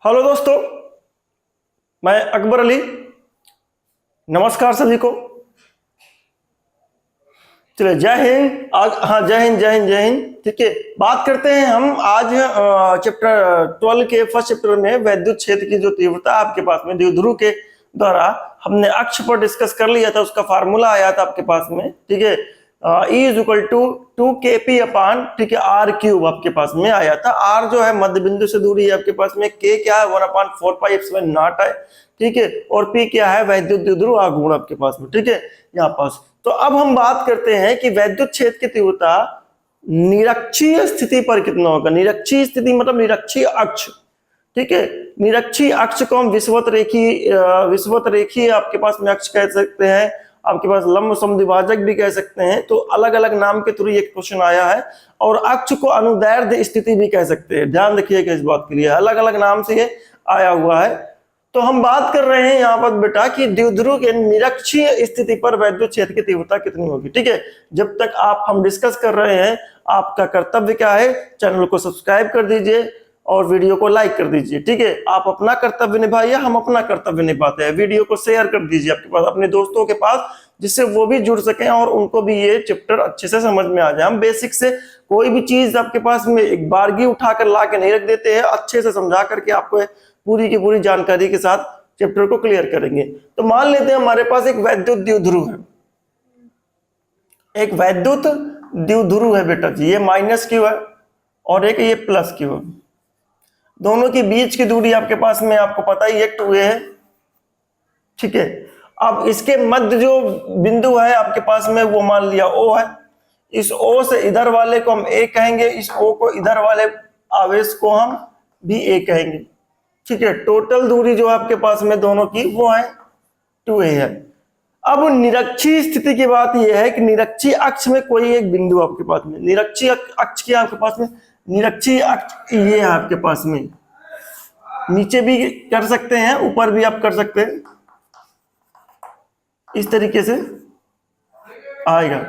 Hello दोस्तों, मैं अकबर अली। नमस्कार सभी को। चलिए, जय हिंद। हाँ, जय हिंद जय हिंद जय हिंद। ठीक है, बात करते हैं हम आज चैप्टर 12 के फर्स्ट चैप्टर में वैद्युत क्षेत्र की जो तीव्रता आपके पास में द्विध्रुव के द्वारा हमने अक्ष पर डिस्कस कर लिया था, उसका फार्मूला आया था आपके पास में। ठीक है, E is equal to 2kp upon, ठीक है, आर क्यूब आपके पास में आया था। आर जो है मध्य बिंदु से दूरी है आपके पास में, के क्या है 1/4πε0 है, ठीक है, और पी क्या है वैद्युत द्विध्रुव आघूर्ण आपके पास में। ठीक है, यहाँ पास तो अब हम बात करते हैं कि वैद्युत क्षेत्र की तीव्रता निरक्षीय स्थिति पर कितना होगा। निरक्षीय स्थिति मतलब निरक्षीय अक्ष। ठीक है, निरक्षीय अक्ष को हम विषुवत रेखीय आपके पास में अक्ष कह सकते हैं, आपके पास लंब समद्विभाजक भी कह सकते हैं। तो अलग अलग नाम के थ्रू एक क्वेश्चन आया है। और अक्ष को अनुदैर्ध्य स्थिति भी कह सकते हैं, ध्यान रखिएगा इस बात के लिए, अलग अलग नाम से ये आया हुआ है। तो हम बात कर रहे हैं यहाँ पर बेटा कि द्विध्रुव के निरक्षीय स्थिति पर वैद्युत क्षेत्र की तीव्रता कितनी होगी। ठीक है, जब तक हम डिस्कस कर रहे हैं, आपका कर्तव्य क्या है, चैनल को सब्सक्राइब कर दीजिए और वीडियो को लाइक कर दीजिए। ठीक है, आप अपना कर्तव्य निभाइए, हम अपना कर्तव्य निभाते हैं। वीडियो को शेयर कर दीजिए आपके पास अपने दोस्तों के पास, जिससे वो भी जुड़ सकें और उनको भी ये चैप्टर अच्छे से समझ में आ जाए। हम बेसिक से कोई भी चीज आपके पास में एक बारगी उठाकर ला के नहीं रख देते हैं, अच्छे से समझा करके आपको पूरी की पूरी जानकारी के साथ चैप्टर को क्लियर करेंगे। तो मान लेते हैं हमारे पास एक वैद्युत द्विध्रुव है, एक वैद्युत द्विध्रुव है बेटा जी। ये माइनस क्यू है और एक ये प्लस क्यू है। दोनों के बीच की दूरी आपके पास में आपको पता ही है 2a है। ठीक है, अब इसके मध्य जो बिंदु है आपके पास में वो मान लिया O है। इस O से इधर वाले को हम A कहेंगे, इस O को इधर वाले आवेश को हम भी A कहेंगे। ठीक है, टोटल दूरी जो आपके पास में दोनों की वो है 2a है। अब निरक्षीय स्थिति की बात यह है कि निरक्षीय अक्ष में कोई एक बिंदु आपके पास में, निरक्षीय अक्ष की आपके पास में, निरक्षीय अक्ष ये है आपके पास में, नीचे भी कर सकते हैं, ऊपर भी आप कर सकते हैं, इस तरीके से आएगा।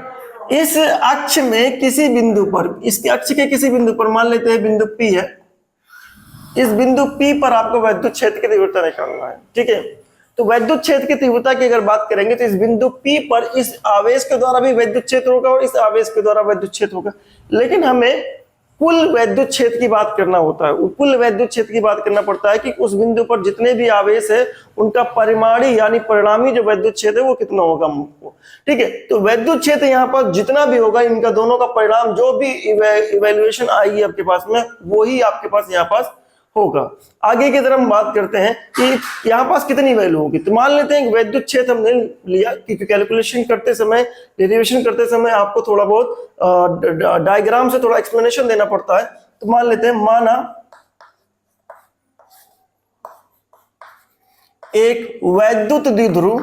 इस अक्ष में किसी बिंदु पर, इसके अक्ष के किसी बिंदु पर मान लेते हैं बिंदु P है। इस बिंदु P पर आपको वैद्युत क्षेत्र की तीव्रता निकालना है। ठीक है, तो वैद्युत क्षेत्र की तीव्रता की अगर बात करेंगे तो इस बिंदु P पर इस आवेश के द्वारा भी वैद्युत क्षेत्र होगा और इस आवेश के द्वारा वैद्युत क्षेत्र होगा। लेकिन हमें कुल वैद्युत क्षेत्र की बात करना होता है, कुल वैद्युत क्षेत्र की बात करना पड़ता है कि उस बिंदु पर जितने भी आवेश है उनका परिमाणी यानी परिणामी जो वैद्युत क्षेत्र है वो कितना होगा हमको। ठीक है, तो वैद्युत क्षेत्र यहाँ पर जितना भी होगा, इनका दोनों का परिणाम जो भी इवैल्यूएशन आएगी आपके पास में, वो ही आपके पास यहाँ पास होगा। आगे की तरफ हम बात करते हैं कि यहाँ पास कितनी वैल्यू होगी। तो मान लेते हैं वैद्युत क्षेत्र हमने लिया, क्योंकि कैलकुलेशन करते समय, डेरिवेशन करते समय आपको थोड़ा बहुत डायग्राम से थोड़ा एक्सप्लेनेशन देना पड़ता है। तो मान लेते हैं, माना एक वैद्युत द्विध्रुव,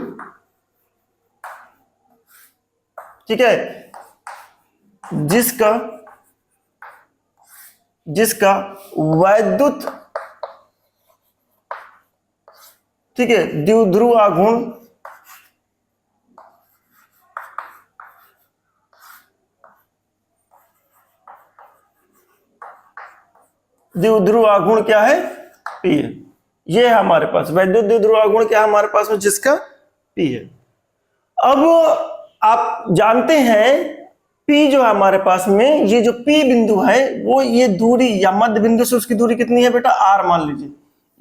ठीक है, जिसका वैद्युत, ठीक है, द्विध्रुव आघूर्ण क्या है, P है। ये है हमारे पास वैद्युत द्विध्रुव आघूर्ण क्या है हमारे पास में, जिसका P है। अब आप जानते हैं P जो है हमारे पास में, ये जो P बिंदु है वो ये दूरी या मध्य बिंदु से उसकी दूरी कितनी है बेटा, R मान लीजिए।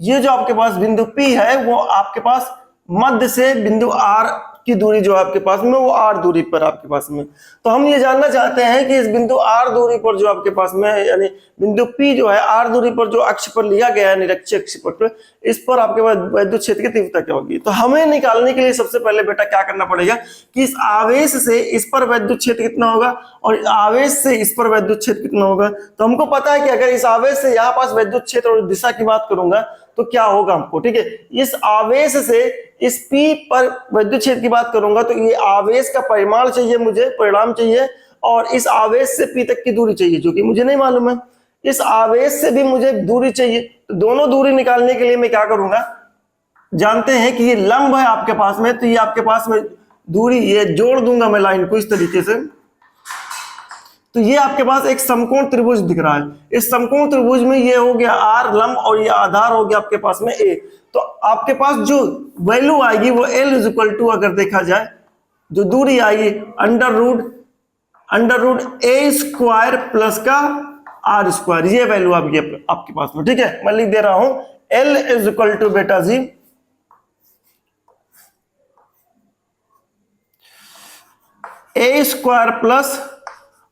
ये जो आपके पास बिंदु P है वो आपके पास मध्य से बिंदु R की दूरी जो आपके पास में वो R दूरी पर आपके पास में। तो हम ये जानना चाहते हैं कि इस बिंदु R दूरी पर जो आपके पास में है, यानी बिंदु P जो है R दूरी पर जो अक्ष पर लिया गया है, निरक्षीय अक्ष पर, इस पर आपके पास वैद्युत क्षेत्र की तीव्रता क्या होगी। तो हमें निकालने के लिए सबसे पहले बेटा क्या करना पड़ेगा कि इस आवेश से इस पर वैद्युत क्षेत्र कितना होगा और आवेश से इस पर वैद्युत क्षेत्र कितना होगा। तो हमको पता है कि अगर इस आवेश से यहाँ पास वैद्युत क्षेत्र और दिशा की बात करूंगा तो क्या होगा हमको। ठीक है, इस आवेश से इस P पर वैद्युत क्षेत्र की बात करूंगा तो ये आवेश का परिमाण चाहिए मुझे, परिणाम चाहिए, और इस आवेश से P तक की दूरी चाहिए जो कि मुझे नहीं मालूम है। इस आवेश से भी मुझे दूरी चाहिए। तो दोनों दूरी निकालने के लिए मैं क्या करूंगा, जानते हैं कि ये लंब है आपके पास में, तो ये आपके पास में दूरी ये जोड़ दूंगा मैं लाइन को इस तरीके से। तो ये आपके पास एक समकोण त्रिभुज दिख रहा है। इस समकोण त्रिभुज में ये हो गया आर लंब और ये आधार हो गया आपके पास में ए। तो आपके पास जो वैल्यू आएगी वो एल इज इक्वल टू, अगर देखा जाए जो दूरी आएगी अंडर रूट ए स्क्वायर प्लस का आर स्क्वायर, ये वैल्यू आपके पास में। ठीक है, मैं लिख दे रहा हूं एल इज इक्वल टू बेटा जी ए स्क्वायर प्लस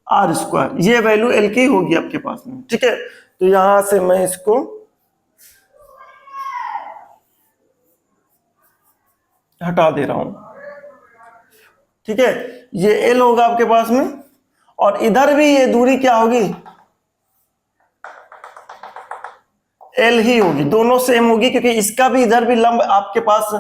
आर स्क्वायर, ये वैल्यू एल की होगी आपके पास में। ठीक है, तो यहां से मैं इसको हटा दे रहा हूं। ठीक है, ये एल होगा आपके पास में, और इधर भी ये दूरी क्या होगी, एल ही होगी, दोनों सेम होगी, क्योंकि इसका भी इधर भी लंब आपके पास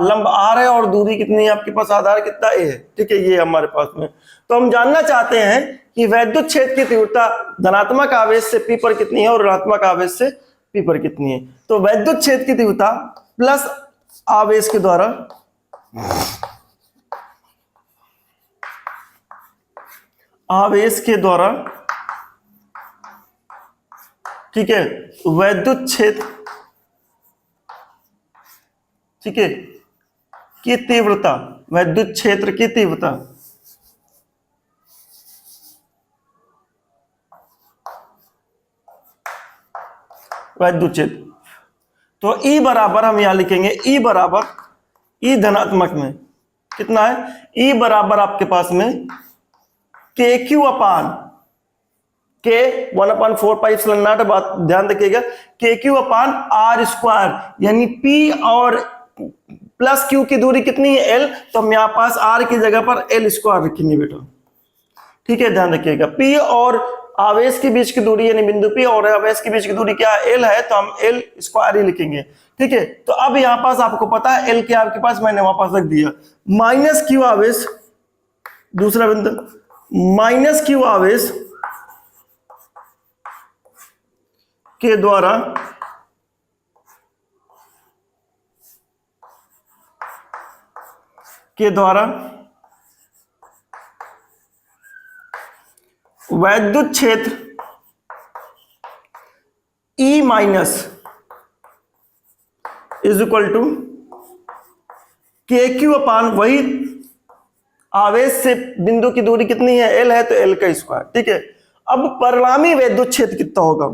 लंब आर है और दूरी कितनी है आपके पास, आधार कितना ए है। ठीक है, ये हमारे पास में। तो हम जानना चाहते हैं कि वैद्युत क्षेत्र की तीव्रता धनात्मक आवेश से पी पर कितनी है और ऋणात्मक आवेश से पी पर कितनी है। तो वैद्युत क्षेत्र की तीव्रता प्लस आवेश के द्वारा ठीक है, वैद्युत क्षेत्र, ठीक है, की तीव्रता, वैद्युत क्षेत्र की तीव्रता वैद्युत क्षेत्र, तो E बराबर हम यहां लिखेंगे, E बराबर, E धनात्मक में कितना है, E बराबर आपके पास में के क्यू अपान के 1/4 पाई एप्सिलॉन नॉट, बात ध्यान रखिएगा, के क्यू अपान आर स्क्वायर, यानी P और प्लस Q की दूरी कितनी है L, तो हम यहां पास R की जगह पर L स्क्वायर रखेंगे बेटा। ठीक है, ध्यान रखिएगा, P और आवेश के बीच की दूरी यानी बिंदु P और आवेश के बीच की दूरी क्या है, L है, तो हम L स्क्वायर ही लिखेंगे। ठीक है, तो अब यहां पास आपको पता है L क्या आपके पास, मैंने वापस रख दिया, माइनस Q आवेश, दूसरा बिंदु माइनस Q आवेश के द्वारा वैद्युत क्षेत्र E minus is equal to K Q upon, वही आवेश से बिंदु की दूरी कितनी है L है, तो L का स्क्वायर। ठीक है, अब परिणामी वैद्युत क्षेत्र कितना होगा,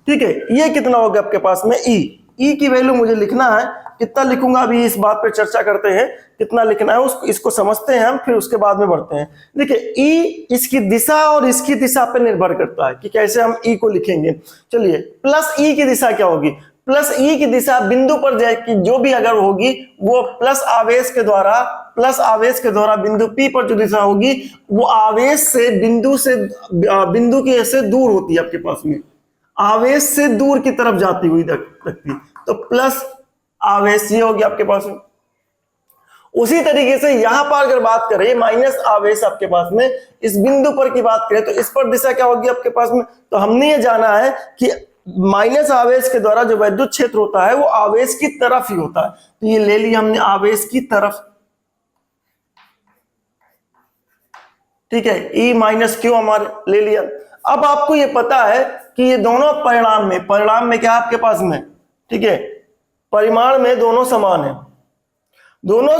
ठीक है, ये कितना होगा आपके पास में ई की वैल्यू मुझे लिखना है, कितना लिखूंगा अभी इस बात पे चर्चा करते हैं, कितना लिखना है उसको, इसको समझते हैं हम, फिर उसके बाद में बढ़ते हैं। देखिए ई इसकी दिशा और इसकी दिशा पे निर्भर करता है कि कैसे हम ई को लिखेंगे। चलिए, प्लस ई की दिशा क्या होगी, प्लस ई की दिशा बिंदु पर जाएगी, जो भी अगर होगी वो प्लस आवेश के द्वारा बिंदु पी पर जो दिशा होगी वो आवेश से बिंदु की से दूर होती है, आपके पास में आवेश से दूर की तरफ जाती हुई लगती, तो प्लस आवेश ये होगी आपके पास में। उसी तरीके से यहां पर अगर बात करें माइनस आवेश आपके पास में, इस बिंदु पर की बात करें तो इस पर दिशा क्या होगी आपके पास में, तो हमने ये जाना है कि माइनस आवेश के द्वारा जो वैद्युत क्षेत्र होता है वो आवेश की तरफ ही होता है, तो ये ले लिया हमने आवेश की तरफ। ठीक है, E माइनस क्यू हमारे ले लिया। अब आपको ये पता है कि ये दोनों परिणाम में क्या आपके पास में, ठीक है, परिमाण में दोनों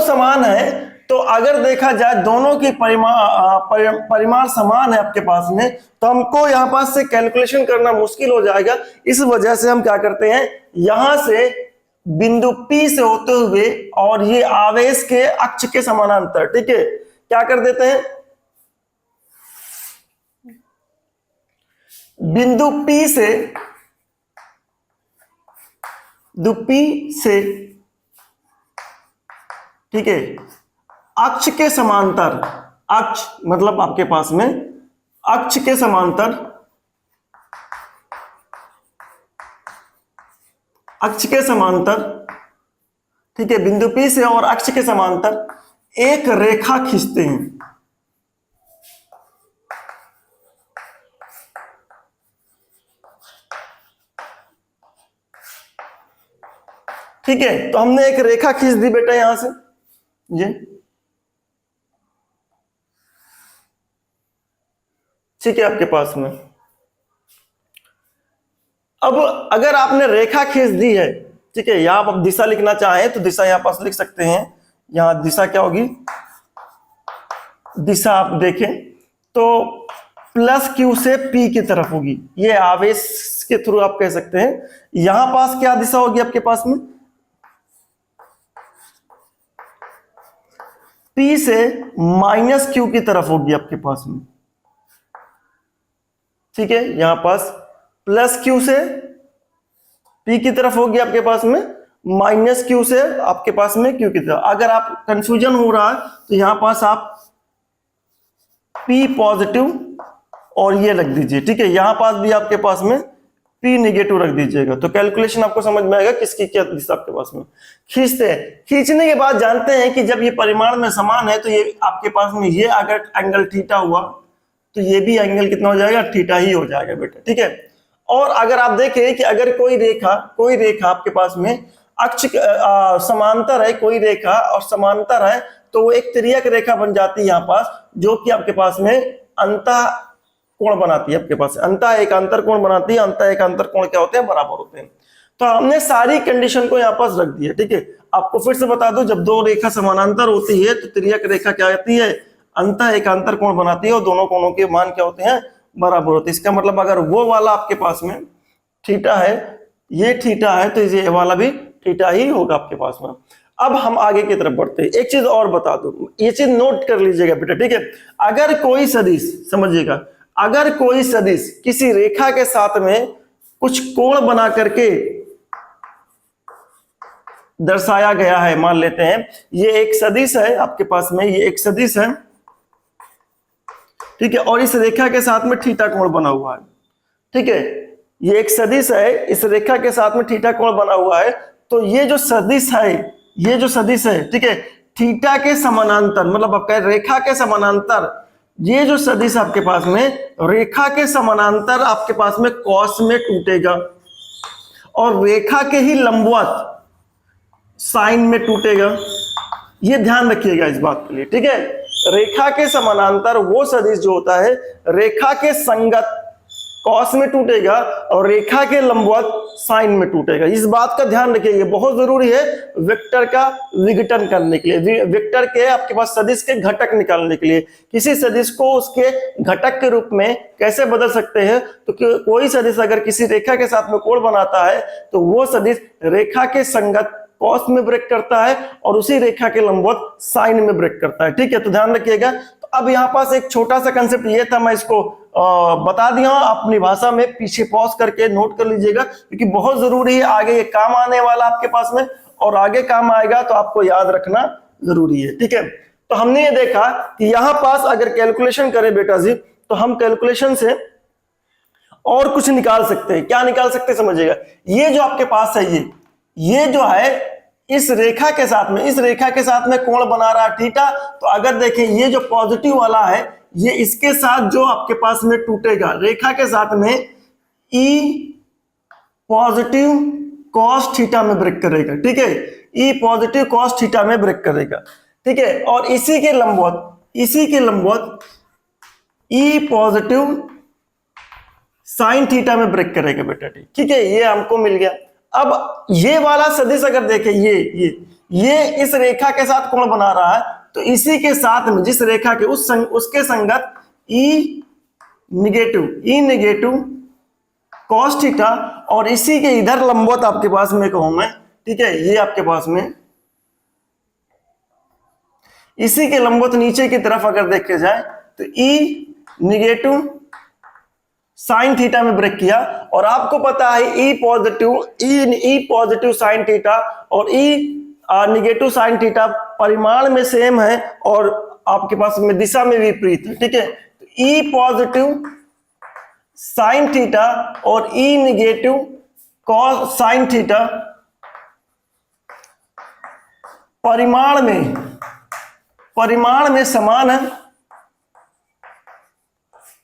समान है, तो अगर देखा जाए दोनों की परिमाण समान है आपके पास में, तो हमको यहां पास से कैलकुलेशन करना मुश्किल हो जाएगा। इस वजह से हम क्या करते हैं, यहां से बिंदु P से होते हुए और ये आवेश के अक्ष के समानांतर, ठीक है, क्या कर देते हैं, बिंदु P से ठीक है अक्ष के समांतर, अक्ष मतलब आपके पास में अक्ष के समांतर, ठीक है, बिंदु P से और अक्ष के समांतर एक रेखा खींचते हैं। ठीक है, तो हमने एक रेखा खींच दी बेटा यहां से, ये ठीक है आपके पास में। अब अगर आपने रेखा खींच दी है, ठीक है, यहां आप दिशा लिखना चाहें तो दिशा यहां पास लिख सकते हैं। यहां दिशा क्या होगी, दिशा आप देखें तो प्लस क्यू से पी की तरफ होगी, ये आवेश के थ्रू आप कह सकते हैं। यहां पास क्या दिशा होगी आपके पास में, पी से माइनस क्यू की तरफ होगी आपके पास में, ठीक है। यहां पास प्लस क्यू से पी की तरफ होगी आपके पास में, माइनस क्यू से आपके पास में क्यू की तरफ। अगर आप कंफ्यूजन हो रहा है तो यहां पास आप पी पॉजिटिव और ये रख दीजिए, ठीक है। यहां पास भी आपके पास में पी नेगेटिव रख दीजिएगा, तो कैलकुलेशन आपको समझ में आएगा किसकी क्या दिशा आपके पास में। खींचते हैं, खींचने के बाद जानते हैं कि जब ये परिमाण में समान है तो ये आपके पास में ये अगर एंगल थीटा हुआ तो ये भी एंगल कितना हो जाएगा, थीटा ही हो जाएगा बेटा, ठीक है। और अगर आप देखें कि अगर कोई रेखा आपके पास में अक्ष समांतर है, कोई रेखा और समांतर है, तो वो एक तिर्यक रेखा बन जाती है यहां पास, जो कि आपके पास में अंतः कोण बनाती है, आपके पास अंतः एकांतर कोण बनाती है। अंतः एकांतर कोण क्या होते हैं, बराबर होते हैं। तो हमने सारी कंडीशन को यहां पास रख दी है, ठीक है। आपको फिर से बता दो, जब दो रेखा समानांतर होती है तो तिर्यक रेखा क्या होती है, अंतः एकांतर कोण बनाती है और दोनों कोणों के मान क्या होते हैं, बराबर होते हैं। इसका मतलब अगर वो वाला आपके पास में थीटा है, ये थीटा है, तो ये वाला भी थीटा ही होगा आपके पास में। अब हम आगे की तरफ बढ़ते हैं। एक चीज और बता दो, ये चीज नोट कर लीजिएगा बेटा, ठीक है। अगर कोई सदिश, समझिएगा, अगर कोई सदिश किसी रेखा के साथ में कुछ कोण बना करके दर्शाया गया है, मान लेते हैं ये एक सदिश है आपके पास में, ये एक सदिश है, ठीक है, और इस रेखा के साथ में थीटा कोण बना हुआ है, ठीक है। ये एक सदिश है, इस रेखा के साथ में थीटा कोण बना हुआ है, तो ये जो सदिश है, ये जो सदिश है, ठीक है, थीटा के समानांतर, मतलब आपका रेखा के समानांतर, ये जो सदिश आपके पास में रेखा के समानांतर आपके पास में कॉस में टूटेगा और रेखा के ही लंबवत साइन में टूटेगा। ये ध्यान रखिएगा इस बात के लिए, ठीक है। रेखा के समानांतर वो सदिश जो होता है रेखा के संगत कॉस में टूटेगा और रेखा के लंबवत साइन में टूटेगा। इस बात का ध्यान रखिए, बहुत जरूरी है वेक्टर का विघटन करने के लिए, वेक्टर के आपके पास सदिश के घटक निकालने के लिए। किसी सदिश को उसके घटक के रूप में कैसे बदल सकते हैं, तो कोई सदिश अगर किसी रेखा के साथ में कोण बनाता है तो वो सदिश रेखा के संगत कॉस में ब्रेक करता है और उसी रेखा के लंबवत साइन में ब्रेक करता है, ठीक है। तो ध्यान रखिएगा। तो अब यहाँ पास एक छोटा सा कंसेप्ट ये था, मैं इसको बता दिया हूं अपनी भाषा में, पीछे पॉज करके नोट कर लीजिएगा, क्योंकि बहुत जरूरी है, आगे ये काम आने वाला आपके पास में, और आगे काम आएगा तो आपको याद रखना जरूरी है, ठीक है। तो हमने ये देखा कि यहां पास अगर कैलकुलेशन करें बेटा जी, तो हम कैलकुलेशन से और कुछ निकाल सकते हैं। क्या निकाल सकते हैं समझिएगा, ये जो आपके पास है, ये जो है इस रेखा के साथ में, इस रेखा के साथ में कोण बना रहा है थीटा, तो अगर देखें ये जो पॉजिटिव वाला है ये इसके साथ जो आपके पास में टूटेगा, रेखा के साथ में ई पॉजिटिव कॉस थीटा में ब्रेक करेगा, ठीक है। ई पॉजिटिव कॉस थीटा में ब्रेक करेगा, ठीक है। और इसी के लंबवत ई पॉजिटिव साइन थीटा में ब्रेक करेगा बेटा, ठीक है। ये हमको मिल गया। अब ये वाला सदिश अगर देखें, ये इस रेखा के साथ कोण बना रहा है, तो इसी के साथ में जिस रेखा के उसके संगत ई नेगेटिव कॉस थीटा, और इसी के इधर लंबवत आपके पास में कहूं मैं, ठीक है, ये आपके पास में इसी के लंबवत नीचे की तरफ अगर देखे जाए तो ई नेगेटिव साइन थीटा में ब्रेक किया, और आपको पता है ई पॉजिटिव साइन थीटा और ई नेगेटिव साइन थीटा परिमाण में सेम है और आपके पास में दिशा में विपरीत है, ठीक है। तो ई पॉजिटिव साइन थीटा और ई नेगेटिव कॉस साइन थीटा परिमाण में समान है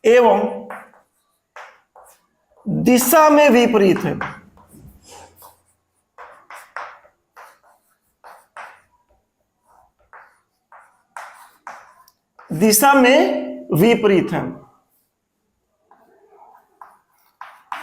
एवं दिशा में विपरीत है। दिशा में विपरीत है।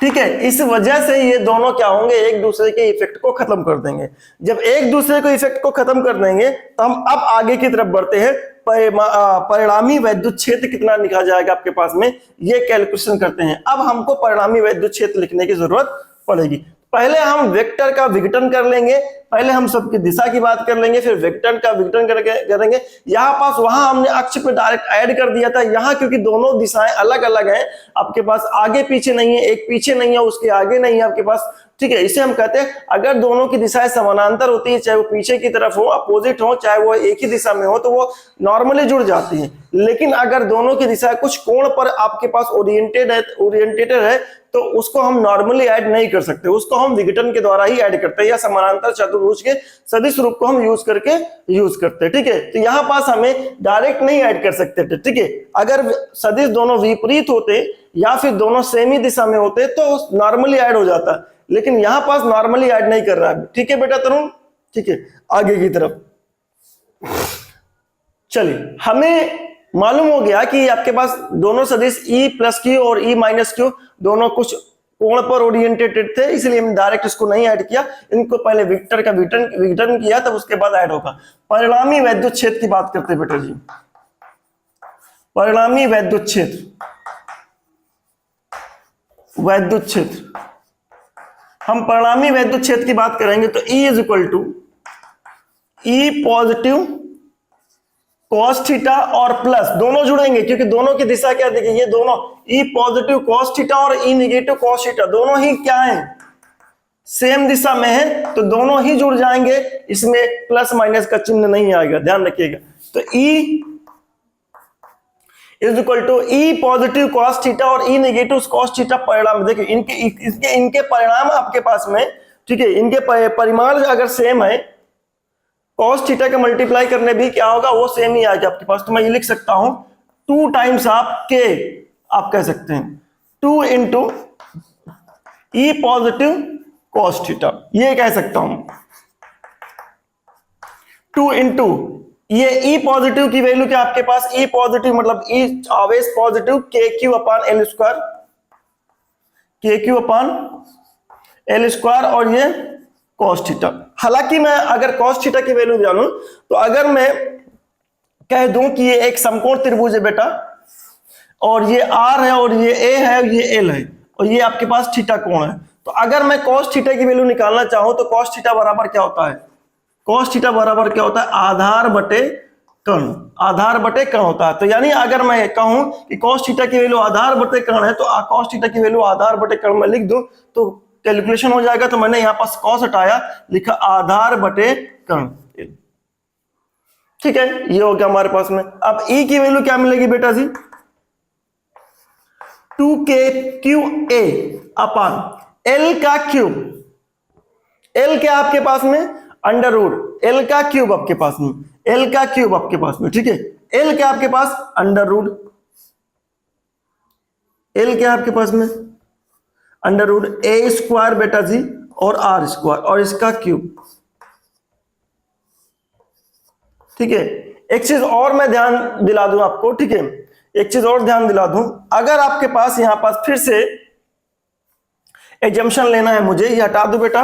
ठीक है, इस वजह से ये दोनों क्या होंगे, एक दूसरे के इफेक्ट को खत्म कर देंगे। जब एक दूसरे को इफेक्ट को खत्म कर देंगे तो हम अब आगे की तरफ बढ़ते हैं। परिणामी वैद्युत क्षेत्र कितना लिखा जाएगा आपके पास में, ये कैलकुलेशन करते हैं। अब हमको परिणामी वैद्युत क्षेत्र लिखने की जरूरत पड़ेगी। पहले हम वेक्टर का विघटन कर लेंगे, पहले हम सबकी दिशा की बात कर लेंगे, फिर वेक्टर का विघटन करेंगे। यहाँ पास वहां हमने अक्ष पे डायरेक्ट ऐड कर दिया था, यहाँ क्योंकि दोनों दिशाएं अलग अलग हैं, आपके पास आगे पीछे नहीं है, एक पीछे नहीं है उसके आगे नहीं है आपके पास। ठीक है, इसे हम कहते हैं अगर दोनों की दिशाएं समानांतर होती है, चाहे वो पीछे की तरफ हो, अपोजिट हो, चाहे वो एक ही दिशा में हो, तो वो नॉर्मली जुड़ जाती है। लेकिन अगर दोनों की दिशाएं कुछ कोण पर आपके पास ओरिएंटेटेड है तो उसको हम नॉर्मली ऐड नहीं कर सकते, उसको हम विघटन के द्वारा ही ऐड करते हैं, या समानांतर चतुर्भुज के सदिश रूप को हम यूज करते हैं। ठीक है, तो यहाँ पास हमें डायरेक्ट नहीं ऐड कर सकते थे। ठीक है, अगर सदिश दोनों विपरीत होते या फिर दोनों सेमी दिशा में होते तो नॉर्मली ऐड हो जाता, लेकिन यहाँ पास नॉर्मली ऐड नहीं कर रहा है। ठीक है बेटा तरुण, ठीक है, आगे की तरफ चलिए। हमें मालूम हो गया कि आपके पास दोनों सदिश E प्लस क्यू और E माइनस क्यू दोनों कुछ कोण पर ओरिएंटेटेड थे, इसलिए हमने डायरेक्ट इसको नहीं ऐड किया, इनको पहले वेक्टर का विघटन किया, तब उसके बाद ऐड होगा। परिणामी वैद्युत क्षेत्र की बात करते हैं बेटा जी। परिणामी वैद्युत क्षेत्र, हम परिणामी वैद्युत क्षेत्र की बात करेंगे तो E is equal to E positive cos थीटा और प्लस दोनों जुड़ेंगे, क्योंकि दोनों की दिशा क्या देखिए, ये दोनों E पॉजिटिव cos थीटा और E निगेटिव cos थीटा दोनों ही क्या है, सेम दिशा में है, तो दोनों ही जुड़ जाएंगे, इसमें प्लस माइनस का चिन्ह नहीं आएगा, ध्यान रखिएगा। तो E is equal to E positive cos थीटा और E निगेटिव cos थीटा परिणाम। देखिए इनके परिणाम आपके पास में, ठीक है, इनके परिमाण अगर सेम है, cos थीटा का मल्टीप्लाई करने भी क्या होगा, वो सेम ही आएगा आपके पास। तो मैं ये लिख सकता हूं 2 टाइम्स आप K, आप कह सकते हैं 2 into E positive cos theta, ये कह सकता हूं 2 इंटू ये E पॉजिटिव की वैल्यू क्या आपके पास, E पॉजिटिव मतलब E आवेश पॉजिटिव KQ अपान L स्क्वायर, KQ अपान L स्क्वायर, और ये cos थीटा। हालांकि मैं अगर cos थीटा की वैल्यू जानूं तो अगर मैं कह दूं कि ये एक समकोण त्रिभुज है बेटा, और ये R है और ये A है और ये L है और ये आपके पास थीटा कोण है, तो अगर मैं cos थीटा की वैल्यू निकालना चाहूं तो cos थीटा बराबर क्या होता है, cos थीटा बराबर क्या होता है, आधार बटे कर्ण होता है। तो यानी अगर मैं कहूं कि cos थीटा की वैल्यू आधार बटे कर्ण है, तो cos थीटा की वैल्यू आधार बटे कर्ण में लिख दूं तो कैलकुलेशन हो जाएगा। तो मैंने यहां पास cos हटाया, लिखा आधार बटे कर्ण। ठीक है, ये हो गया हमारे पास में। अब E की वैल्यू क्या मिलेगी बेटा जी, 2KQA अपान L का क्यूब, L क्या आपके पास में, अंडर रूट L का क्यूब आपके पास में, L का क्यूब आपके पास में, ठीक है, L क्या आपके पास अंडर रूट, L क्या आपके पास में अंडर रूट A स्क्वायर बेटा जी और R स्क्वायर और इसका क्यूब। ठीक है, एक चीज और मैं ध्यान दिला दूं आपको, ठीक है, एक चीज और ध्यान दिला दूं, अगर आपके पास यहां पास फिर से एजम्पशन लेना है मुझे, ये हटा दो बेटा,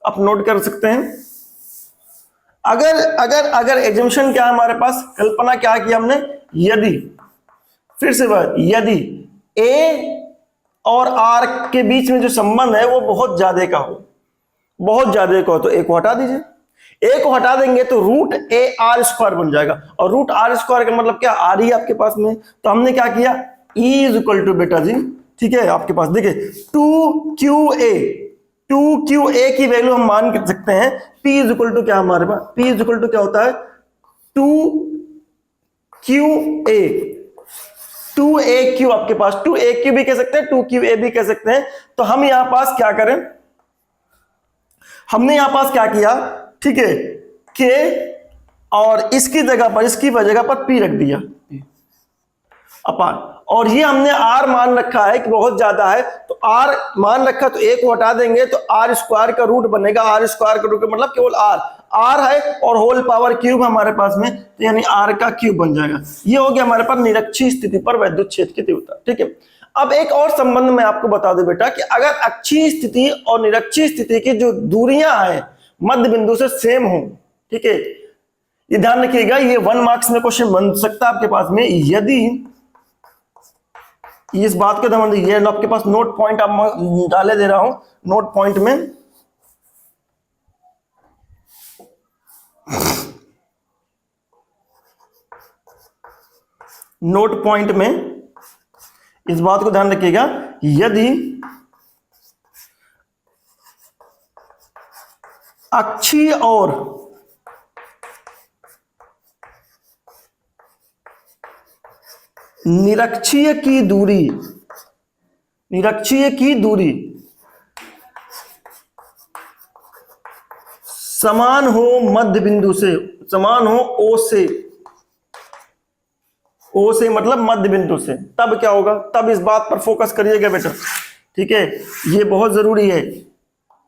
आप नोट कर सकते हैं। अगर एजम्पशन क्या है हमारे पास, कल्पना क्या की हमने, यदि फिर से यदि A और R के बीच में जो संबंध है वो बहुत ज्यादा का हो, तो A को हटा दीजिए, A को हटा देंगे तो रूट A R स्क्वायर बन जाएगा, और रूट R स्क्वायर का मतलब क्या, R ही आपके पास में। तो हमने क्या किया, E इज इक्वल टू बेटा जी, ठीक है, आपके पास देखिए 2QA की वैल्यू हम मान सकते हैं, P इज इक्वल टू क्या हमारे पास, P इज इक्वल टू क्या होता है 2AQ आपके पास, 2AQ भी कह सकते हैं, 2QA भी कह सकते हैं। तो हम यहां पास क्या करें, हमने यहां पास क्या किया, ठीक है, K और इसकी जगह पर P रख दिया अपान, और ये हमने R मान रखा है कि बहुत ज्यादा है, तो R मान रखा तो A को हटा देंगे तो R स्क्वायर का रूट बनेगा, R स्क्वायर का रूट मतलब केवल r है और होल पावर क्यूब हमारे पास में, तो यानी r का क्यूब बन जाएगा। ये हो गया हमारे पास निरक्षीय स्थिति पर वैद्युत क्षेत्र की तीव्रता। ठीक है, अब एक और संबंध मैं आपको बता दूं बेटा कि अगर अक्षीय स्थिति और निरक्षीय स्थिति की जो दूरियां हैं मध्य बिंदु से सेम हो, ठीक है, ये ध्यान रखिएगा, ये 1 मार्क्स में क्वेश्चन बन सकता है आपके पास में, यदि इस बात का ध्यान दीजिए। आपके पास नोट पॉइंट आप डाले दे रहा हूं, नोट पॉइंट में इस बात को ध्यान रखिएगा, यदि अक्षीय और निरक्षीय की दूरी समान हो मध्य बिंदु से, समान हो ओ से मतलब मध्य बिंदु से, तब क्या होगा, तब इस बात पर फोकस करिएगा बेटा। ठीक है, ये बहुत जरूरी है।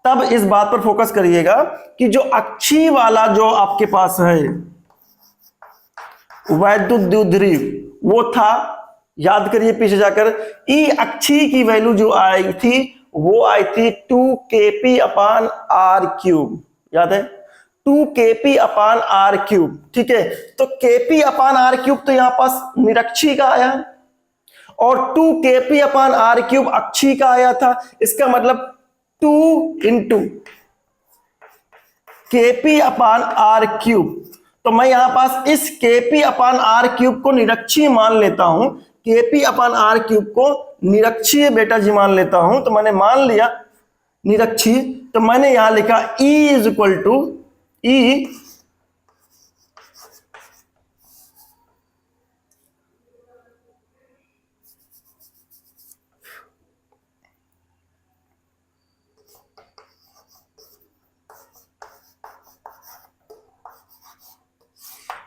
तब इस बात पर फोकस करिएगा कि जो अक्षीय वाला जो आपके पास है वैद्युत द्विध्रुवी वो था, याद करिए पीछे जाकर, ई अक्षीय की वैल्यू जो आई थी वो आई थी 2kp/r³। याद है, 2kp/r³। ठीक है, तो kp/r³ तो यहां पास निरक्षीय का आया और 2kp/r³ अक्षीय का आया था। इसका मतलब 2 × kp/r³। तो मैं यहां पास इस kp/r³ को निरक्षीय मान लेता हूं, kp/r³ को निरक्षीय बेटा जी मान लेता हूं। तो मैंने मान लिया निरक्षीय, तो मैंने यहां लिखा E =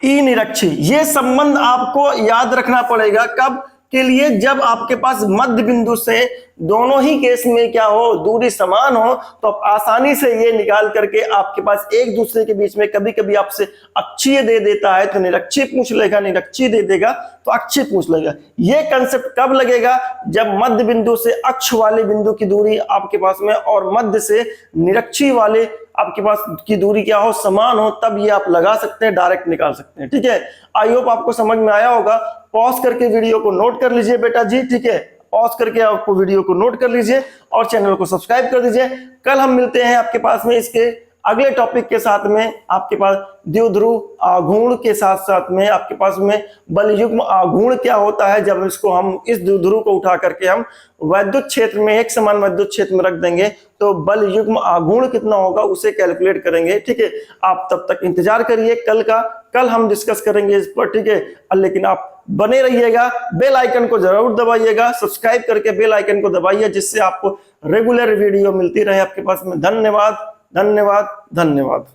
E निरक्षीय। ये संबंध आपको याद रखना पड़ेगा कब के लिए, जब आपके पास मध्य बिंदु से दोनों ही केस में क्या हो, दूरी समान हो, तो आप आसानी से ये निकाल करके आपके पास एक दूसरे के बीच में कभी कभी आपसे अक्षीय दे देता है तो निरक्षीय पूछ लेगा, निरक्षीय दे देगा तो अक्षीय पूछ लेगा। ये कंसेप्ट कब लगेगा, जब मध्य बिंदु से अक्ष वाले बिंदु की दूरी आपके पास में और मध्य से निरक्षीय वाले आपके पास की दूरी क्या हो, समान हो, तब ये आप लगा सकते हैं, डायरेक्ट निकाल सकते हैं। ठीक है, आई होप आपको समझ में आया होगा। पॉज करके वीडियो को नोट कर लीजिए बेटा जी। ठीक है, पॉज करके आपको वीडियो को नोट कर लीजिए और चैनल को सब्सक्राइब कर दीजिए। कल हम मिलते हैं आपके पास में इसके अगले टॉपिक के साथ में, आपके पास द्विध्रुव आघूर्ण के साथ साथ में आपके पास में बलयुग्म आघूर्ण क्या होता है। जब इसको हम इस द्विध्रुव को उठा करके हम वैद्युत क्षेत्र में, एक समान वैद्युत क्षेत्र में रख देंगे तो बलयुग्म आघूर्ण कितना होगा उसे कैलकुलेट करेंगे। ठीक है, आप तब तक इंतजार करिए कल का, कल हम डिस्कस करेंगे इस पर। ठीक है, लेकिन आप बने रहिएगा, बेल आइकन को जरूर दबाइएगा, सब्सक्राइब करके बेल आइकन को दबाइए जिससे आपको रेगुलर वीडियो मिलती रहे आपके पास में। धन्यवाद धन्यवाद धन्यवाद।